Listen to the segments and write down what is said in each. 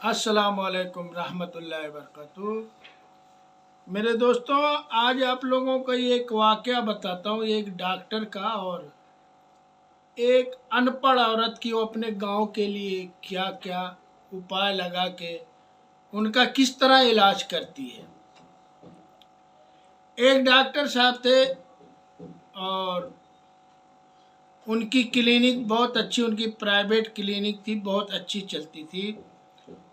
अस्सलाम वालेकुम रहमतुल्लाहि वबरकातुहू। मेरे दोस्तों, आज आप लोगों को एक वाक़या बताता हूँ, एक डॉक्टर का और एक अनपढ़ औरत की। वो अपने गांव के लिए क्या क्या उपाय लगा के उनका किस तरह इलाज करती है। एक डॉक्टर साहब थे और उनकी क्लिनिक बहुत अच्छी, उनकी प्राइवेट क्लिनिक थी, बहुत अच्छी चलती थी।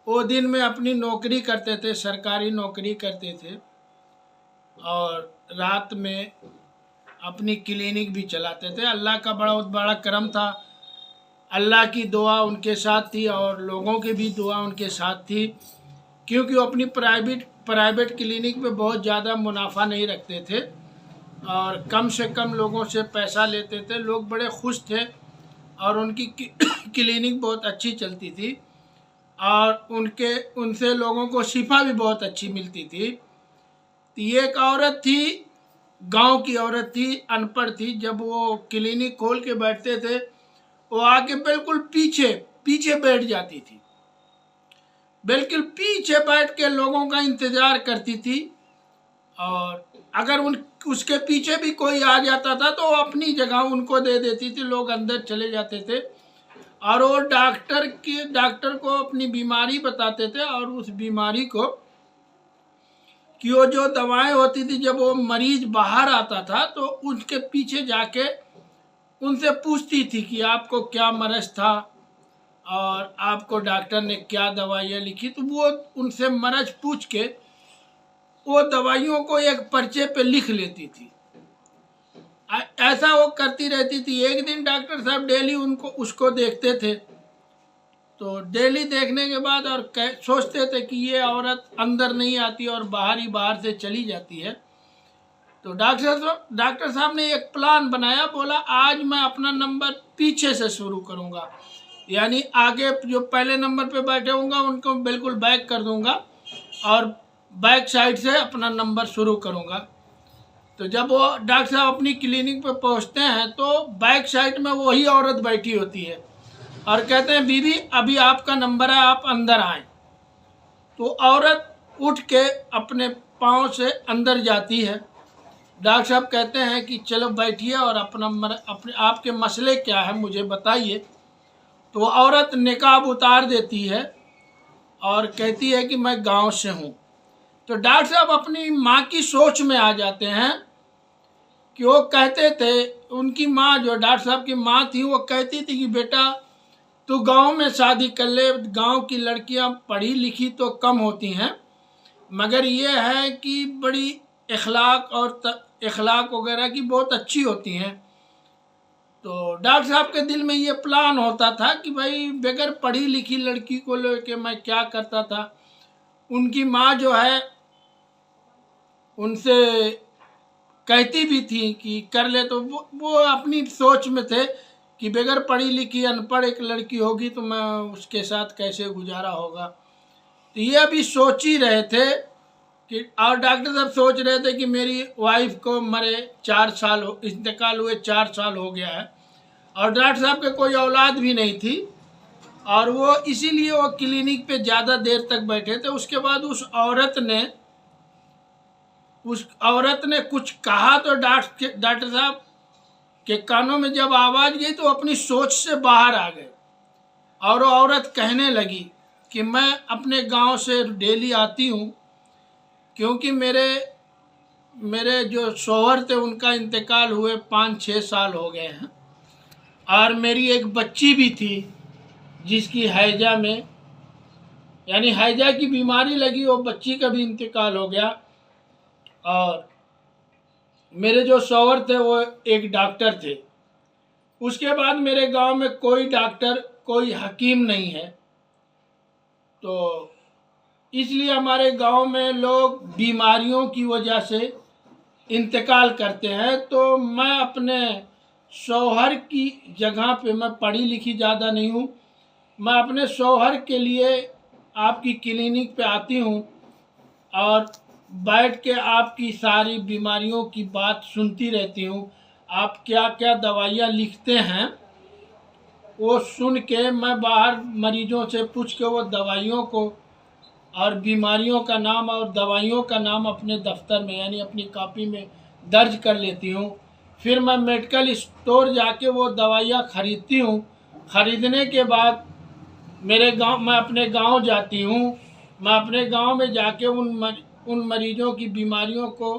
वो दिन में अपनी नौकरी करते थे, सरकारी नौकरी करते थे और रात में अपनी क्लिनिक भी चलाते थे। अल्लाह का बहुत बड़ा करम था, अल्लाह की दुआ उनके साथ थी और लोगों की भी दुआ उनके साथ थी, क्योंकि वो अपनी प्राइवेट क्लिनिक में बहुत ज़्यादा मुनाफा नहीं रखते थे और कम से कम लोगों से पैसा लेते थे। लोग बड़े खुश थे और उनकी क्लिनिक बहुत अच्छी चलती थी और उनसे लोगों को शिफा भी बहुत अच्छी मिलती थी। तो ये एक औरत थी, गांव की औरत थी, अनपढ़ थी। जब वो क्लिनिक खोल के बैठते थे, वो आके बिल्कुल पीछे पीछे बैठ जाती थी, बिल्कुल पीछे बैठ के लोगों का इंतज़ार करती थी। और अगर उसके पीछे भी कोई आ जाता था तो वो अपनी जगह उनको दे देती थी, लोग अंदर चले जाते थे और वो डॉक्टर को अपनी बीमारी बताते थे और उस बीमारी को कि वो जो दवाएं होती थी, जब वो मरीज बाहर आता था तो उसके पीछे जाके उनसे पूछती थी कि आपको क्या मरज था और आपको डॉक्टर ने क्या दवाइयाँ लिखी। तो वो उनसे मरज पूछ के वो दवाइयों को एक पर्चे पे लिख लेती थी। ऐसा वो करती रहती थी। एक दिन डॉक्टर साहब डेली उसको देखते थे, तो डेली देखने के बाद और सोचते थे कि ये औरत अंदर नहीं आती और बाहर से चली जाती है। तो डॉक्टर साहब ने एक प्लान बनाया, बोला आज मैं अपना नंबर पीछे से शुरू करूँगा, यानी आगे जो पहले नंबर पे बैठे होंगे उनको बिल्कुल बैक कर दूंगा और बैक साइड से अपना नंबर शुरू करूँगा। तो जब वो डॉक्टर साहब अपनी क्लिनिक पे पहुँचते हैं तो बैक साइड में वही औरत बैठी होती है और कहते हैं बीबी अभी आपका नंबर है, आप अंदर आएँ। तो औरत उठ के अपने पाँव से अंदर जाती है। डॉक्टर साहब कहते हैं कि चलो बैठिए और अपने आपके मसले क्या है मुझे बताइए। तो औरत निकाब उतार देती है और कहती है कि मैं गांव से हूँ। तो डॉक्टर साहब अपनी माँ की सोच में आ जाते हैं कि वो कहते थे, उनकी माँ जो डॉक्टर साहब की माँ थी वो कहती थी कि बेटा तू गांव में शादी कर ले, गांव की लड़कियां पढ़ी लिखी तो कम होती हैं, मगर ये है कि बड़ी इखलाक वगैरह की बहुत अच्छी होती हैं। तो डॉक्टर साहब के दिल में ये प्लान होता था कि भाई बगैर पढ़ी लिखी लड़की को लेके मैं क्या करता था। उनकी माँ जो है उनसे कहती भी थी कि कर ले, तो वो अपनी सोच में थे कि बगैर पढ़ी लिखी अनपढ़ एक लड़की होगी तो मैं उसके साथ कैसे गुजारा होगा। तो ये अभी सोच ही रहे थे कि, और डॉक्टर साहब सोच रहे थे कि मेरी वाइफ को मरे 4 साल इंतकाल हुए 4 साल हो गया है और डॉक्टर साहब के कोई औलाद भी नहीं थी और वो इसीलिए वो क्लिनिक पे ज़्यादा देर तक बैठे थे। उसके बाद उस औरत ने कुछ कहा तो डॉक्टर साहब के कानों में जब आवाज़ गई तो अपनी सोच से बाहर आ गए और वो औरत कहने लगी कि मैं अपने गांव से डेली आती हूँ क्योंकि मेरे जो शौहर थे उनका इंतकाल हुए 5-6 साल हो गए हैं और मेरी एक बच्ची भी थी जिसकी हैजा में, यानी हैजा की बीमारी लगी, वो बच्ची का भी इंतकाल हो गया। और मेरे जो शौहर थे वो एक डॉक्टर थे। उसके बाद मेरे गांव में कोई डॉक्टर कोई हकीम नहीं है, तो इसलिए हमारे गांव में लोग बीमारियों की वजह से इंतकाल करते हैं। तो मैं अपने शौहर की जगह पे, मैं पढ़ी लिखी ज़्यादा नहीं हूँ, मैं अपने शौहर के लिए आपकी क्लिनिक पे आती हूँ और बैठ के आपकी सारी बीमारियों की बात सुनती रहती हूँ। आप क्या क्या दवाइयाँ लिखते हैं वो सुन के मैं बाहर मरीजों से पूछ के वो दवाइयों को और बीमारियों का नाम और दवाइयों का नाम अपने दफ्तर में यानी अपनी कॉपी में दर्ज कर लेती हूँ। फिर मैं मेडिकल स्टोर जाके वो दवाइयाँ खरीदती हूँ। खरीदने के बाद मैं अपने गांव जाती हूँ। मैं अपने गांव में जाके उन मरीजों की बीमारियों को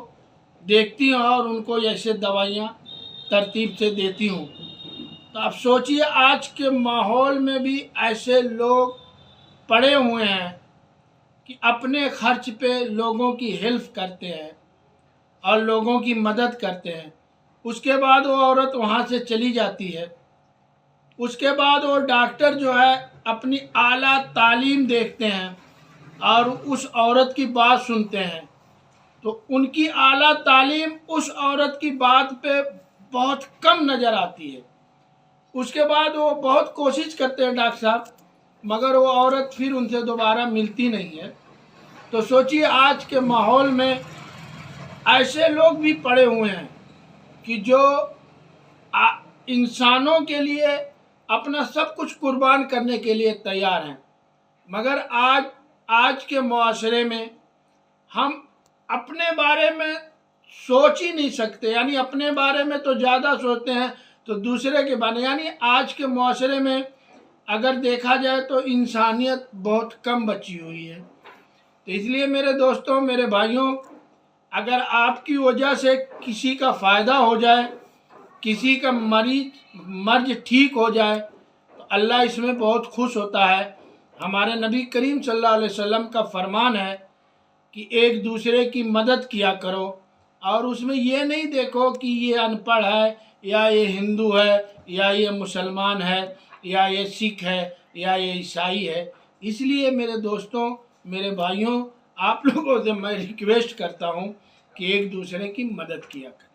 देखती हूँ और उनको ऐसे दवाइयाँ तरतीब से देती हूँ। तो आप सोचिए आज के माहौल में भी ऐसे लोग पड़े हुए हैं कि अपने खर्च पे लोगों की हेल्प करते हैं और लोगों की मदद करते हैं। उसके बाद वो औरत वहाँ से चली जाती है। उसके बाद वो डॉक्टर जो है अपनी आला तालीम देखते हैं और उस औरत की बात सुनते हैं। तो उनकी आला तालीम उस औरत की बात पे बहुत कम नज़र आती है। उसके बाद वो बहुत कोशिश करते हैं डॉक्टर साहब, मगर वो औरत फिर उनसे दोबारा मिलती नहीं है। तो सोचिए आज के माहौल में ऐसे लोग भी पड़े हुए हैं कि जो इंसानों के लिए अपना सब कुछ कुर्बान करने के लिए तैयार हैं, मगर आज के मुआशरे में हम अपने बारे में सोच ही नहीं सकते। यानी अपने बारे में तो ज़्यादा सोचते हैं तो दूसरे के बारे में, यानी आज के मुआशरे में अगर देखा जाए तो इंसानियत बहुत कम बची हुई है। तो इसलिए मेरे दोस्तों, मेरे भाइयों, अगर आपकी वजह से किसी का फ़ायदा हो जाए, किसी का मर्ज ठीक हो जाए, तो अल्लाह इसमें बहुत खुश होता है। हमारे नबी करीम सल्लल्लाहु अलैहि वसल्लम का फरमान है कि एक दूसरे की मदद किया करो, और उसमें ये नहीं देखो कि ये अनपढ़ है या ये हिंदू है या ये मुसलमान है या ये सिख है या ये ईसाई है। इसलिए मेरे दोस्तों, मेरे भाइयों, आप लोगों से मैं रिक्वेस्ट करता हूँ कि एक दूसरे की मदद किया करें।